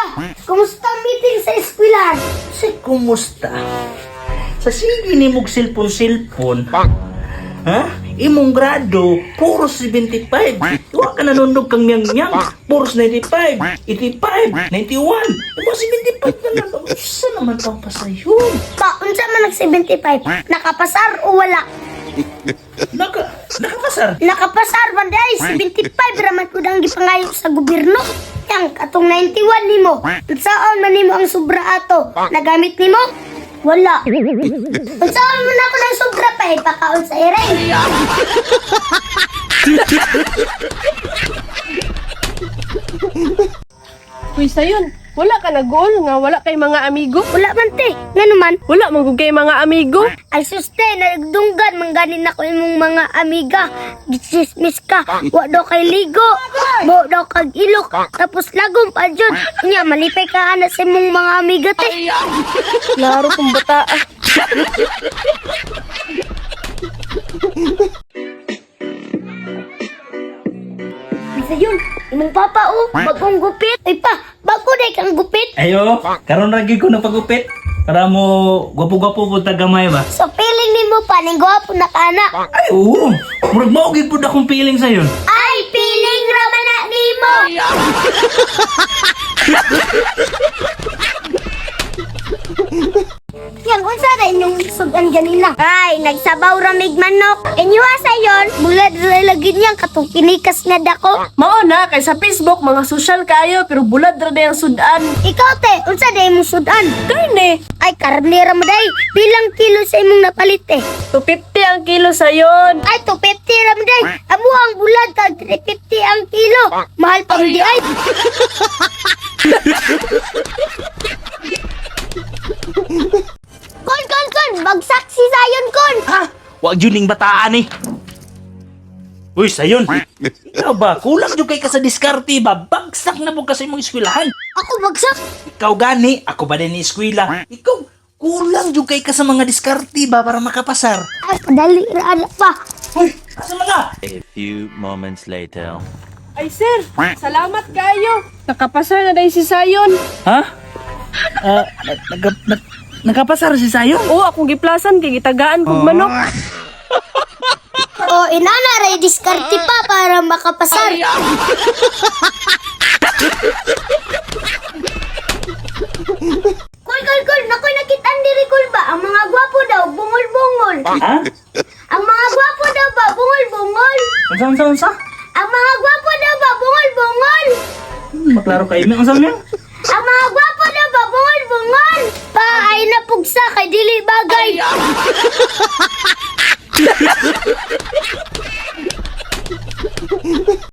Pa, kumusta ang meeting sa eskwelahan? Si kumusta? Sa sige ni mong cellphone. Ha? Imong grado, puro 75. Huwag ka nanundog kang nyang-nyang. Puro 95, 85, 91. Imong 75 na nanundog. Saan naman kang pasayon? Pa, unsa man nag-75? Nakapasar o wala? Nakapasar. Nakapasar, banday, 75 raman ko dang gipangayo sa gobyerno. Yang katong 91 nimo. Unsaon man nimo ang sobra ato? Nagamit nimo? Wala. Unsaon man ako ng sobra pa ipakaon sa ere? Uy, sayon, wala ka nag-goal nga wala kay mga amigo? Wala man te. Ngano man? Wala man kay mga amigo? Ay suste, nagdunggan mangganin ako imong mga amiga. Gisismis ka. Wa daw kay ligo. Bo daw kag ilok. Tapos lagom pa jud. Nya malipay ka ana sa imong mga amiga te. Laro kong bata. Bisa yun. Imong papa bagong gupit. Ay pa, bago day kang gupit. Ayo, karon ragi ko na pagupit. Para mo gwapo-gwapo po tagamay ba? So feeling nimo pa ning gwapo na kana. Ay, oo. Murag mao gid pud akong feeling sa'yo. Ay feeling ra man na nimo. Yang unsa na inyong sugan ganina? Ay, nagsabaw ra mig manok. Inyo sayon, mula dira lagi niyang katong kinikas nga dako. Mao na kay sa Facebook mga social kayo pero bulad ra na yung sudan. Ikaw te, unsa day imong sudan? Karne, Ay, karne ra mo day. Bilang kilo sa imong napalit eh? 250 ang kilo sayon. Ay, 250 ra mo day. Amo ang bulad tag 350 ang kilo. Mahal pa di ay. Kon, bagsak si Zion kon. Ha? Wag yun ning bataan eh. Uy, sayon. Ikaw ba? Kulang yung kay ka sa diskarte ba? Bagsak na po kasi mong eskwelahan. Ako bagsak. Ikaw gani, ako ba din ni eskwela? Ikaw, kulang yung kay ka sa mga diskarte ba para makapasar? Ay, padali ra ana pa. Uy, asa man ka? A few moments later. Ay sir, salamat kayo. Nakapasa na dahil si Sayon. Ha? Nagkapasar si sayon? Oo, akong giplasan kay gitagaan kong manok. O, inana ray diskarte pa para makapasar. Kul, nakoy nakitaan diri kul ba? Ang mga gwapo daw, bungol-bungol. Ha? Ang mga gwapo daw ba, bungol-bungol. Unsa? Ang mga gwapo daw ba, bungol-bungol. Maklaro kayo. Ang saan yan? Ang mga gwapo daw ba, bungol-bungol. Pa, ay napugsa kay dili bagay.